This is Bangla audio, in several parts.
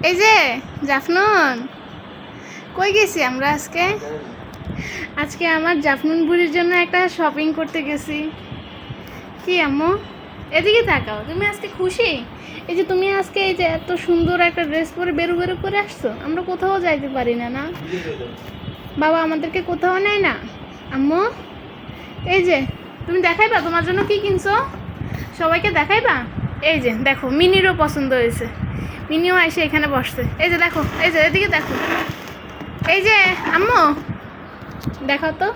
এই যে জাফনুন, কই গেছি আমরা আজকে? আজকে আমার জাফনুন বুড়ির জন্য একটা শপিং করতে গেছি। কি আম্মু, এদিকে তাকাও, তুমি আজকে খুশি? এই যে তুমি আজকে এই যে এত সুন্দর একটা ড্রেস পরে বেরো বেরো করে আসছো, আমরা কোথাও যাইতে পারি না। না বাবা আমাদেরকে কোথাও নেয় না। আম্মু এই যে তুমি দেখাইবা তোমার জন্য কি কিনছো, সবাইকে দেখাইবা? এই যে দেখো, মিনিরও পছন্দ হয়েছে, মিনিও এসে এখানে বসছে। এই যে দেখো, এই যে এদিকে দেখো, এই যে আম্মু দেখো তো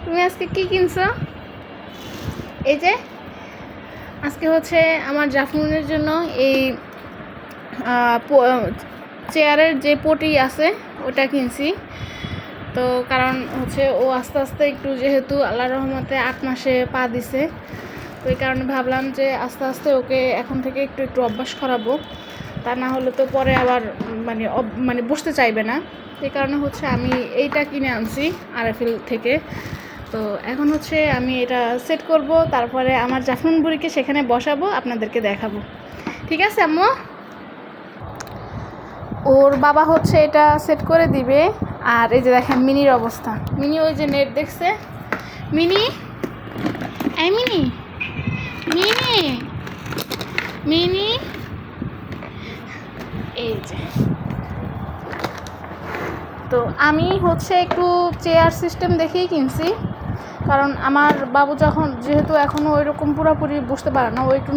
তুমি আজকে কি কিনছো। এই যে আজকে হচ্ছে আমার জাফনুনের জন্য এই চেয়ারের যে পটি আছে ওটা কিনছি। তো কারণ হচ্ছে ও আস্তে আস্তে একটু, যেহেতু আল্লাহর রহমতে 8 মাসে পা দিছে, তো এই কারণে ভাবলাম যে আস্তে আস্তে ওকে এখন থেকে একটু একটু অভ্যাস করাবো, তা না হলে তো পরে আবার মানে বসতে চাইবে না। এই কারণে হচ্ছে আমি এইটা কিনে আনছি আরএফএল থেকে। তো এখন হচ্ছে আমি এটা সেট করব, তারপরে আমার জাফনুন বুড়িকে সেখানে বসাবো, আপনাদেরকে দেখাবো। ঠিক আছে আম্মু? ওর বাবা হচ্ছে এটা সেট করে দিবে। আর এই যে দেখেন মিনির অবস্থা, মিনি ওই যে নেট দেখছে। মিনি, এই মিনি, মিনি, মিনি, এই যে। তো আমি হচ্ছে একটু চেয়ার সিস্টেম দেখেই কিনছি, কারণ আমার বাবু যেহেতু এখনও ওই রকম পুরোপুরি বসতে পারে না, ও একটু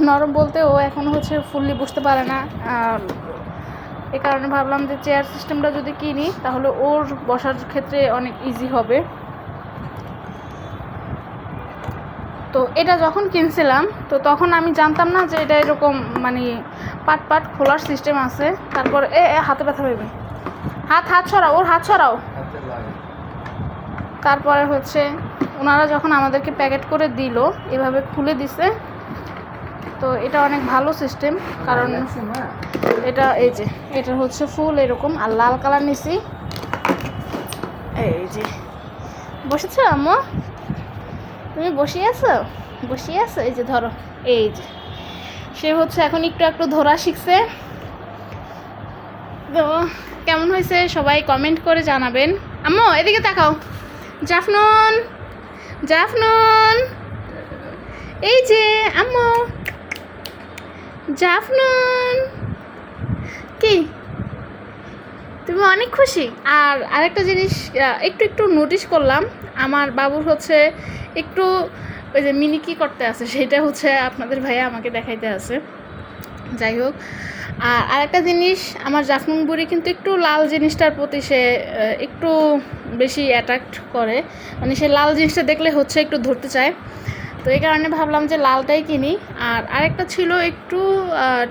নরম বলতে ও এখনও হচ্ছে ফুললি বসতে পারে না। এই কারণে ভাবলাম যে চেয়ার সিস্টেমটা যদি কিনি তাহলে ওর বসার ক্ষেত্রে অনেক ইজি হবে। তো এটা যখন কিনছিলাম তো তখন আমি জানতাম না যে এটা এরকম মানে পাট খোলার সিস্টেম আছে। তারপর হাতে ব্যথা পাইবে, হাত ছড়াও, ওর হাত ছড়াও। তারপরে হচ্ছে ওনারা যখন আমাদেরকে প্যাকেট করে দিল, এভাবে খুলে দিছে। তো এটা অনেক ভালো সিস্টেম, কারণ এটা এই যে এটা হচ্ছে ফুল এরকম, আর লাল কালার নিছি। এই যে বসেছ আম্মু, তুমি বসিয়ে আছো? এই যে ধরো, এই যে সে হচ্ছে এখন একটু ধরা শিখছে। তো কেমন হয়েছে সবাই কমেন্ট করে জানাবেন। আম্মু এদিকে তাকাও, জাফনুন, জাফনুন, এই যে আম্মু, জাফনুন, কি তুমি অনেক খুশি? আর আরেকটা জিনিস একটু নোটিস করলাম, আমার বাবুর হচ্ছে একটু ওই যে মিনি কি করতে আছে সেটা হচ্ছে আপনাদের ভাইয়া আমাকে দেখাইতে আছে। যাই হোক, আর আরেকটা জিনিস, আমার জাফনুন বুড়ি কিন্তু একটু লাল জিনিসটার প্রতি সে একটু বেশি অ্যাট্রাক্ট করে, মানে সে লাল জিনিসটা দেখলে হচ্ছে একটু ধরতে চায়। তো এই কারণে ভাবলাম যে লালটাই কিনি। আর আরেকটা ছিল একটু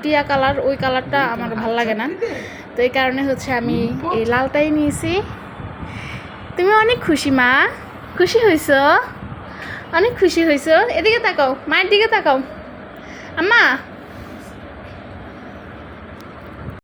টিয়া কালার, ওই কালারটা আমার ভালো লাগে না, তো এই কারণে হচ্ছে আমি এই লালটাই নিয়েছি। তুমি অনেক খুশি মা, খুশি হয়েছো? অনেক খুশি হয়েছো? এদিকে তাকাও, মায়ের দিকে তাকাও আম্মা।